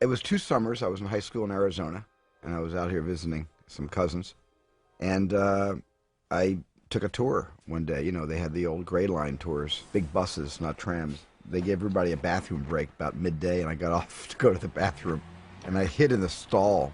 It was 2 summers. I was in high school in Arizona, and I was out here visiting some cousins. And I took a tour one day. You know, they had the old Gray Line tours, big buses, not trams. They gave everybody a bathroom break about midday, and I got off to go to the bathroom. And I hid in the stall,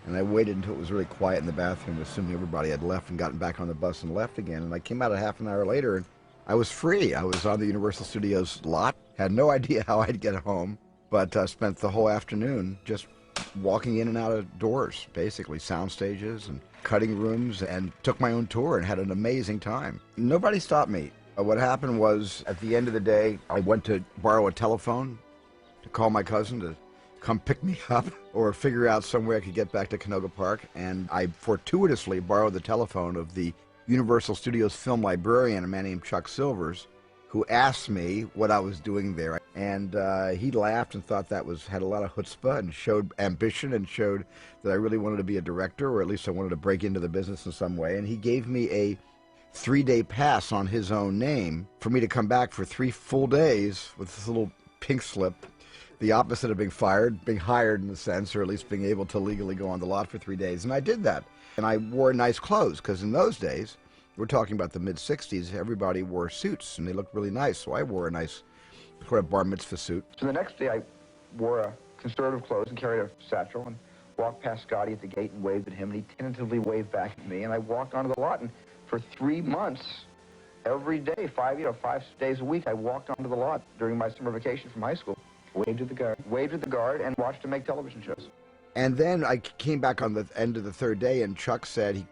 and I waited until it was really quiet in the bathroom, assuming everybody had left and gotten back on the bus and left again. And I came out a half an hour later, and I was free. I was on the Universal Studios lot, had no idea how I'd get home, but spent the whole afternoon just walking in and out of doors, basically, sound stages and cutting rooms, and took my own tour and had an amazing time. Nobody stopped me. What happened was, at the end of the day, I went to borrow a telephone to call my cousin to come pick me up or figure out some way I could get back to Canoga Park, and I fortuitously borrowed the telephone of the Universal Studios film librarian, a man named Chuck Silvers, who asked me what I was doing there. And he laughed and thought that had a lot of chutzpah and showed ambition and showed that I really wanted to be a director, or at least I wanted to break into the business in some way. And he gave me a 3-day pass on his own name for me to come back for 3 full days with this little pink slip, the opposite of being fired, being hired in a sense, or at least being able to legally go on the lot for 3 days. And I did that. And I wore nice clothes, because in those days, we're talking about the mid-'60s, everybody wore suits, and they looked really nice. So I wore a nice sort of bar mitzvah suit. So the next day, I wore conservative clothes and carried a satchel and walked past Scotty at the gate and waved at him, and he tentatively waved back at me, and I walked onto the lot, and for 3 months, every day, 5 days a week, I walked onto the lot during my summer vacation from high school, waved at the guard, and watched him make television shows. And then I came back on the end of the 3rd day, and Chuck said he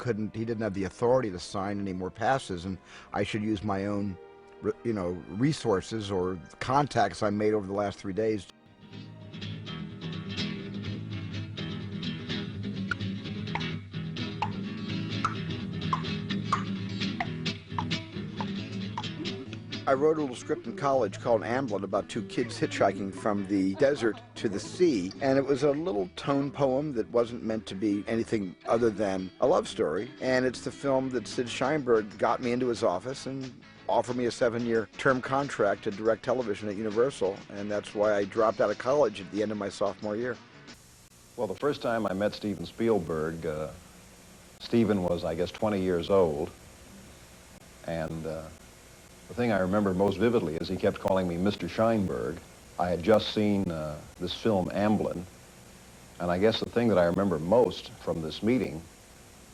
didn't have the authority to sign any more passes, and I should use my own, resources or contacts I made over the last 3 days. I wrote a little script in college called Amblin about 2 kids hitchhiking from the desert to the sea, and it was a little tone poem that wasn't meant to be anything other than a love story. And it's the film that Sid Sheinberg got me into his office and offered me a 7-year term contract to direct television at Universal, and that's why I dropped out of college at the end of my sophomore year. Well, the first time I met Steven Spielberg, Steven was, I guess, 20 years old, and the thing I remember most vividly is he kept calling me Mr. Sheinberg. I had just seen this film, Amblin, and I guess the thing that I remember most from this meeting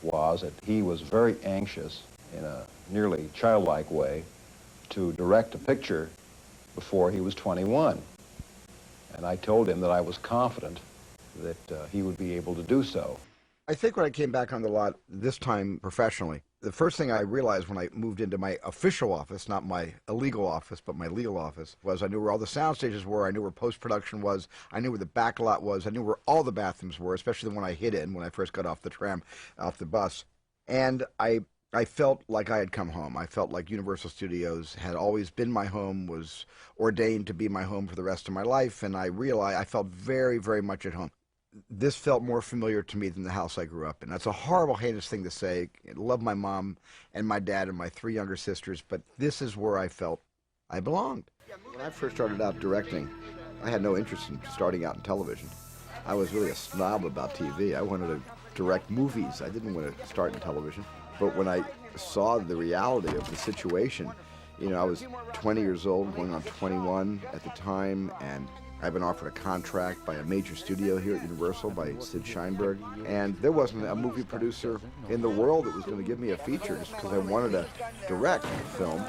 was that he was very anxious, in a nearly childlike way, to direct a picture before he was 21. And I told him that I was confident that he would be able to do so. I think when I came back on the lot, this time professionally, the first thing I realized when I moved into my official office, not my illegal office, but my legal office, was I knew where all the sound stages were, I knew where post-production was, I knew where the back lot was, I knew where all the bathrooms were, especially the one I hid in when I first got off the bus. And I felt like I had come home. I felt like Universal Studios had always been my home, was ordained to be my home for the rest of my life, and I realized I felt very, very much at home. This felt more familiar to me than the house I grew up in. That's a horrible, heinous thing to say. I love my mom and my dad and my 3 younger sisters, but this is where I felt I belonged. When I first started out directing, I had no interest in starting out in television. I was really a snob about TV. I wanted to direct movies. I didn't want to start in television. But when I saw the reality of the situation, I was 20 years old, going on 21 at the time, and I've been offered a contract by a major studio here at Universal by Sid Sheinberg, and there wasn't a movie producer in the world that was going to give me a feature just because I wanted to direct film,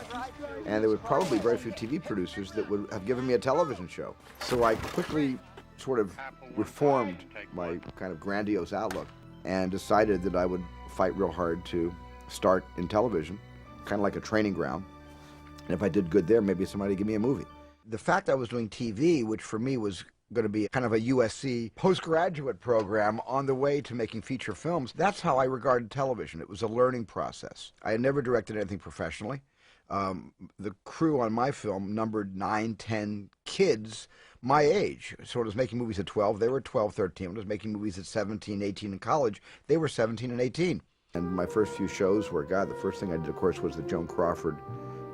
and there were probably very few TV producers that would have given me a television show. So I quickly sort of reformed my kind of grandiose outlook and decided that I would fight real hard to start in television, kind of like a training ground, and if I did good there, maybe somebody would give me a movie. The fact I was doing TV, which for me was going to be kind of a USC postgraduate program on the way to making feature films, that's how I regarded television. It was a learning process. I had never directed anything professionally. The crew on my film numbered 9, 10 kids my age. So I was making movies at 12. They were 12, 13. I was making movies at 17, 18 in college. They were 17 and 18. And my first few shows were, the first thing I did, of course, was the Joan Crawford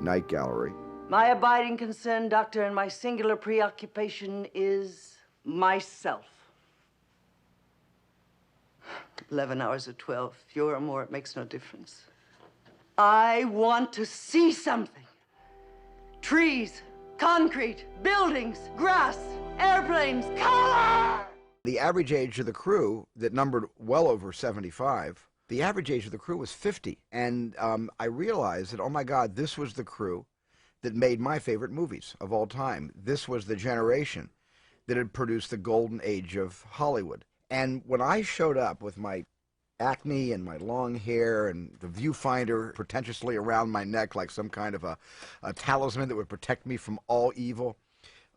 Night Gallery. My abiding concern, Doctor, and my singular preoccupation is myself. 11 hours or 12, fewer or more, it makes no difference. I want to see something. Trees, concrete, buildings, grass, airplanes, color! The average age of the crew that numbered well over 75, the average age of the crew was 50. And I realized that, oh my God, this was the crew that made my favorite movies of all time. This was the generation that had produced the golden age of Hollywood. And when I showed up with my acne and my long hair and the viewfinder pretentiously around my neck like some kind of a talisman that would protect me from all evil,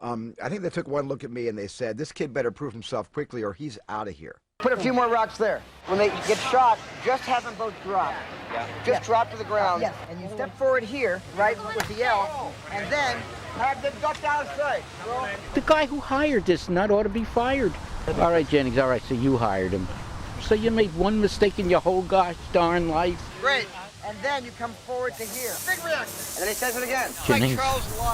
I think they took one look at me and they said, this kid better prove himself quickly or he's out of here. Put a few more rocks there. When they get shot, just have them both drop. Yeah. Just drop to the ground. Yes, and you step forward here, right, with the L, and then have them duck down straight. The guy who hired this nut ought to be fired. All right, Jennings, all right, so you hired him. So you made one mistake in your whole gosh darn life. Great. And then you come forward to here. Big reaction. And then he says it again. Jennings,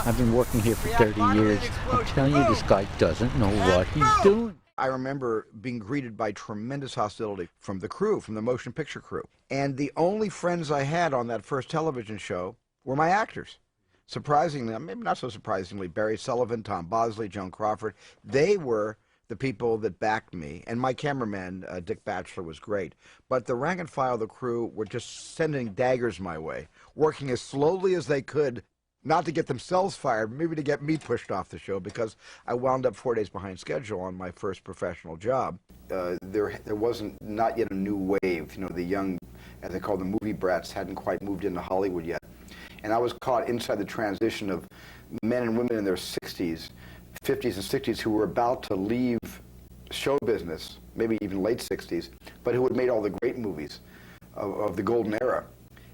I've been working here for 30 years. I'm telling you, this guy doesn't know what he's doing. I remember being greeted by tremendous hostility from the crew, from the motion picture crew. And the only friends I had on that first television show were my actors. Surprisingly, maybe not so surprisingly, Barry Sullivan, Tom Bosley, Joan Crawford, they were the people that backed me. And my cameraman, Dick Batchelor, was great. But the rank and file of the crew were just sending daggers my way, working as slowly as they could, not to get themselves fired, maybe to get me pushed off the show, because I wound up 4 days behind schedule on my first professional job. There wasn't not yet a new wave. You know, the young, as they call the movie brats, hadn't quite moved into Hollywood yet. And I was caught inside the transition of men and women in their 60s, 50s and 60s who were about to leave show business, maybe even late 60s, but who had made all the great movies of the golden era.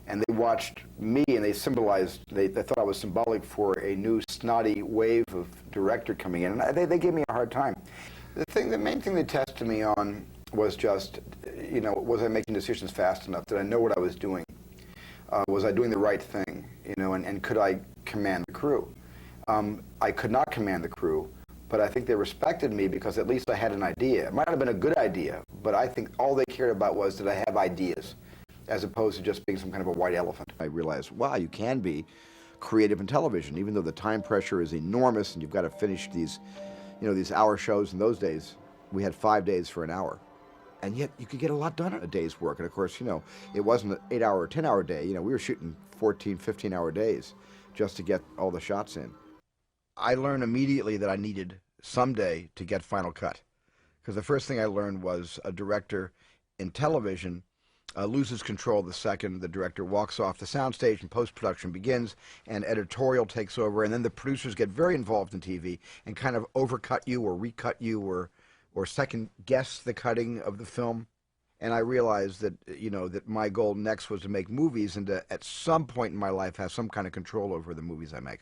And they watched me, and they symbolized, they thought I was symbolic for a new snotty wave of director coming in, and they gave me a hard time. The main thing they tested me on was just, you know, was I making decisions fast enough? Did I know what I was doing? Was I doing the right thing? You know, and could I command the crew? I could not command the crew, but I think they respected me because at least I had an idea. It might not have been a good idea, but I think all they cared about was, did I have ideas, as opposed to just being some kind of a white elephant. I realized, wow, you can be creative in television, even though the time pressure is enormous and you've got to finish these, you know, these hour shows. In those days, we had 5 days for an hour. And yet you could get a lot done in a day's work. And of course, you know, it wasn't an 8-hour or 10-hour day. You know, we were shooting 14, 15-hour days just to get all the shots in. I learned immediately that I needed someday to get Final Cut. Because the first thing I learned was a director in television loses control the second the director walks off the soundstage and post-production begins and editorial takes over, and then the producers get very involved in TV and kind of overcut you or recut you or second guess the cutting of the film. And I realized that, you know, that my goal next was to make movies and to, at some point in my life, have some kind of control over the movies I make.